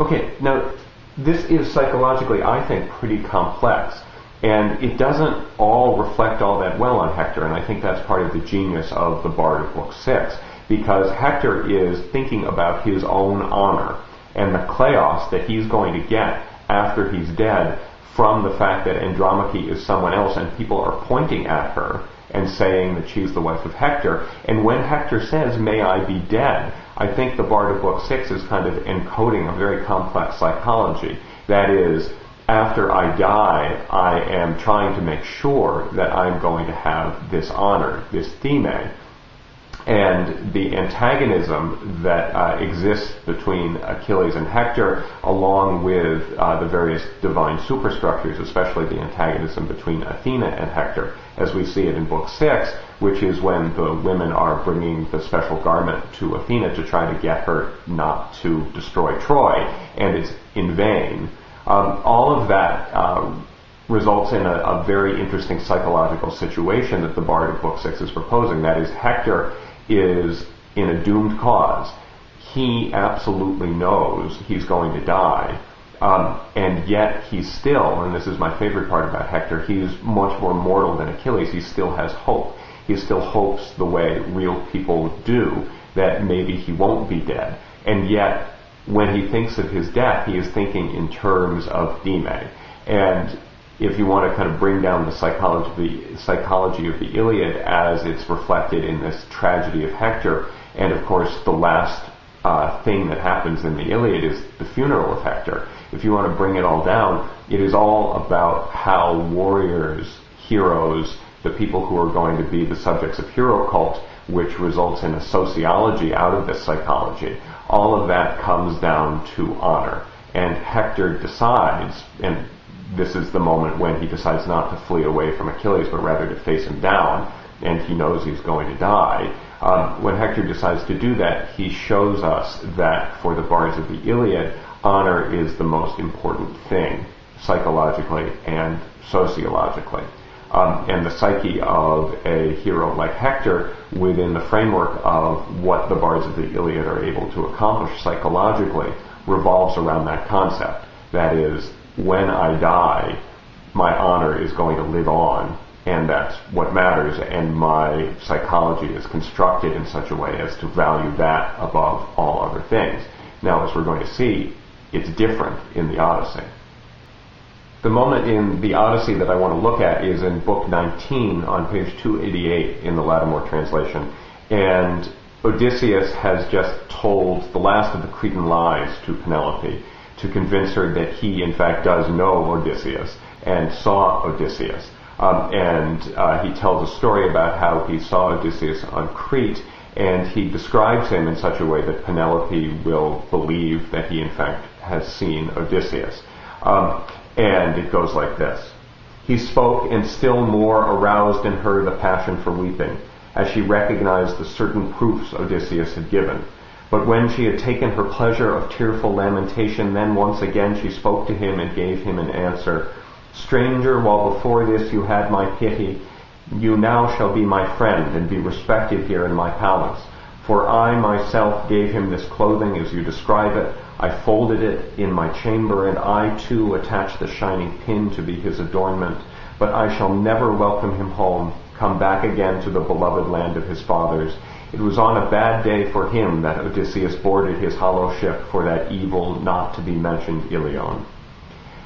Okay, now this is psychologically, I think, pretty complex. And it doesn't all reflect all that well on Hector, and I think that's part of the genius of the Bard of Book 6, because Hector is thinking about his own honor and the kleos that he's going to get after he's dead from the fact that Andromache is someone else, and people are pointing at her and saying that she's the wife of Hector. And when Hector says, "May I be dead," I think the Bard of Book 6 is kind of encoding a very complex psychology. That is, after I die, I am trying to make sure that I'm going to have this honor, this theme. And the antagonism that exists between Achilles and Hector, along with the various divine superstructures, especially the antagonism between Athena and Hector, as we see it in Book 6, which is when the women are bringing the special garment to Athena to try to get her not to destroy Troy, and it's in vain. All of that results in a very interesting psychological situation that the Bard of Book 6 is proposing. That is, Hector is in a doomed cause. He absolutely knows he's going to die, and yet he's still, and this is my favorite part about Hector, he's much more mortal than Achilles. He still has hope. He still hopes the way real people do, that maybe he won't be dead. And yet, when he thinks of his death, he is thinking in terms of theme. And if you want to kind of bring down the psychology of the Iliad as it's reflected in this tragedy of Hector, and of course the last thing that happens in the Iliad is the funeral of Hector. If you want to bring it all down, it is all about how warriors, heroes, the people who are going to be the subjects of hero cult, which results in a sociology out of this psychology, all of that comes down to honor. And Hector decides, and this is the moment when he decides not to flee away from Achilles, but rather to face him down, and he knows he's going to die. When Hector decides to do that, he shows us that for the bards of the Iliad, honor is the most important thing, psychologically and sociologically. And the psyche of a hero like Hector, within the framework of what the bards of the Iliad are able to accomplish psychologically, revolves around that concept. That is, when I die, my honor is going to live on, and that's what matters, and my psychology is constructed in such a way as to value that above all other things. Now, as we're going to see, it's different in the Odyssey. The moment in the Odyssey that I want to look at is in Book 19 on page 288 in the Lattimore translation. And Odysseus has just told the last of the Cretan lies to Penelope to convince her that he, in fact, does know Odysseus and saw Odysseus. He tells a story about how he saw Odysseus on Crete, and he describes him in such a way that Penelope will believe that he, in fact, has seen Odysseus. And it goes like this. He spoke, and still more aroused in her the passion for weeping, as she recognized the certain proofs Odysseus had given. But when she had taken her pleasure of tearful lamentation, then once again she spoke to him and gave him an answer. Stranger, while before this you had my pity, you now shall be my friend and be respected here in my palace. For I myself gave him this clothing as you describe it. I folded it in my chamber, and I too attached the shining pin to be his adornment. But I shall never welcome him home, come back again to the beloved land of his fathers. It was on a bad day for him that Odysseus boarded his hollow ship for that evil not to be mentioned Ilion.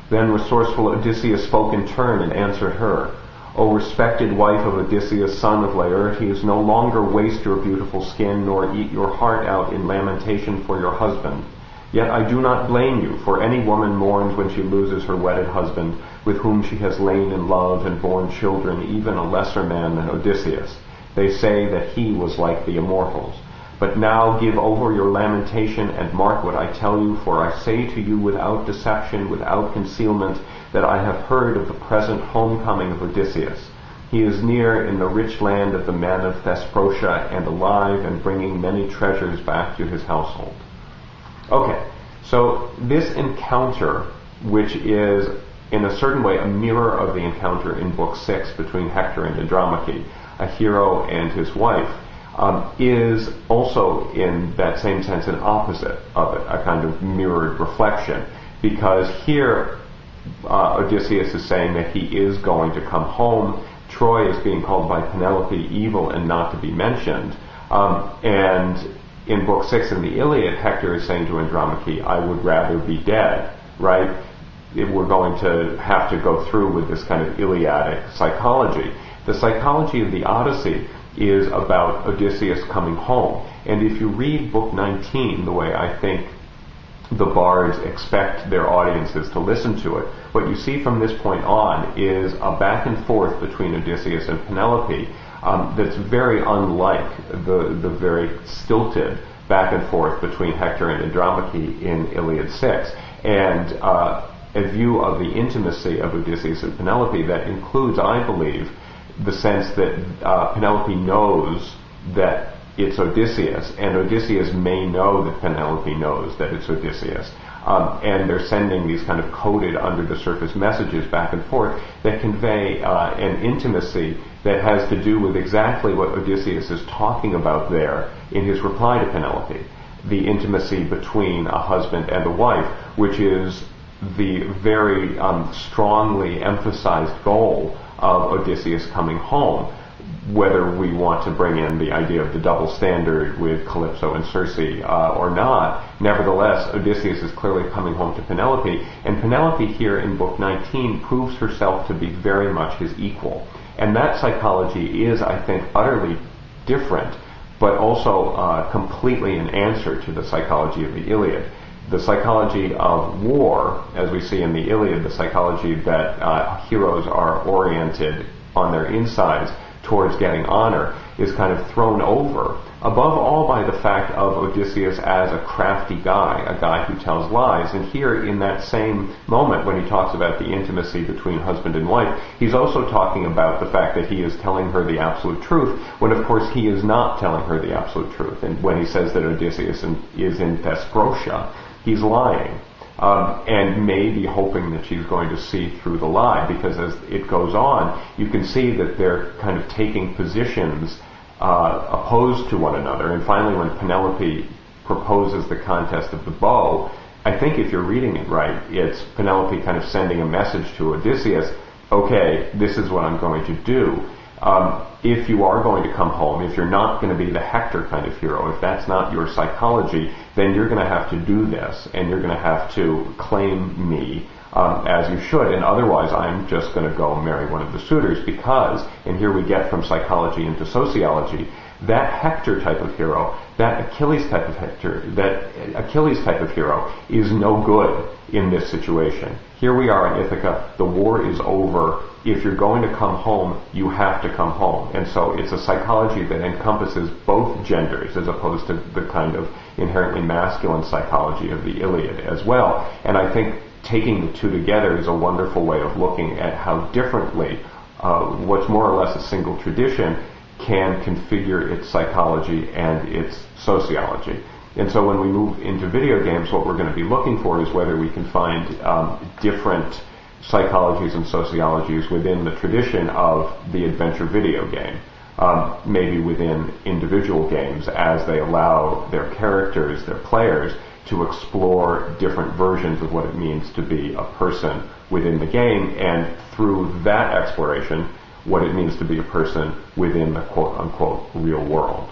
Then resourceful Odysseus spoke in turn and answered her. O respected wife of Odysseus, son of Laertes, no longer waste your beautiful skin, nor eat your heart out in lamentation for your husband. Yet I do not blame you, for any woman mourns when she loses her wedded husband, with whom she has lain in love and borne children, even a lesser man than Odysseus. They say that he was like the immortals. But now give over your lamentation and mark what I tell you, for I say to you without deception, without concealment, that I have heard of the present homecoming of Odysseus. He is near in the rich land of the men of Thesprotia, and alive and bringing many treasures back to his household. Okay, so this encounter, which is in a certain way a mirror of the encounter in Book 6 between Hector and Andromache, a hero and his wife, is also in that same sense an opposite of it, a kind of mirrored reflection, because here Odysseus is saying that he is going to come home. Troy is being called by Penelope evil and not to be mentioned. And in Book 6 in the Iliad, Hector is saying to Andromache, I would rather be dead, right? We're going to have to go through with this kind of Iliadic psychology. The psychology of the Odyssey is about Odysseus coming home. And if you read Book 19 the way I think the bards expect their audiences to listen to it, what you see from this point on is a back and forth between Odysseus and Penelope that's very unlike the very stilted back and forth between Hector and Andromache in Iliad 6. And a view of the intimacy of Odysseus and Penelope that includes, I believe, the sense that Penelope knows that it's Odysseus, and Odysseus may know that Penelope knows that it's Odysseus. And they're sending these kind of coded under-the-surface messages back and forth that convey an intimacy that has to do with exactly what Odysseus is talking about there in his reply to Penelope, the intimacy between a husband and a wife, which is the very strongly emphasized goal of Odysseus coming home, whether we want to bring in the idea of the double standard with Calypso and Circe or not. Nevertheless, Odysseus is clearly coming home to Penelope, and Penelope here in Book 19 proves herself to be very much his equal. And that psychology is, I think, utterly different, but also completely an answer to the psychology of the Iliad. The psychology of war, as we see in the Iliad, the psychology that heroes are oriented on their insides towards getting honor, is kind of thrown over, above all by the fact of Odysseus as a crafty guy, a guy who tells lies. And here in that same moment when he talks about the intimacy between husband and wife, he's also talking about the fact that he is telling her the absolute truth, when of course he is not telling her the absolute truth. And when he says that Odysseus is in Thesprotia, he's lying. And maybe hoping that she's going to see through the lie, because as it goes on, you can see that they're kind of taking positions opposed to one another. And finally, when Penelope proposes the contest of the bow, I think if you're reading it right, it's Penelope kind of sending a message to Odysseus, okay, this is what I'm going to do. If you are going to come home, if you're not going to be the Hector kind of hero, if that's not your psychology, then you're going to have to do this, and you're going to have to claim me as you should, and otherwise I'm just going to go marry one of the suitors, because, and here we get from psychology into sociology, that Hector type of hero, that Achilles type of hero is no good in this situation. Here we are in Ithaca, the war is over. If you're going to come home, you have to come home. And so it's a psychology that encompasses both genders, as opposed to the kind of inherently masculine psychology of the Iliad as well. And I think taking the two together is a wonderful way of looking at how differently what's more or less a single tradition can configure its psychology and its sociology. And so when we move into video games, what we're going to be looking for is whether we can find different psychologies and sociologies within the tradition of the adventure video game, maybe within individual games, as they allow their characters, their players, to explore different versions of what it means to be a person within the game, and through that exploration, what it means to be a person within the quote-unquote real world.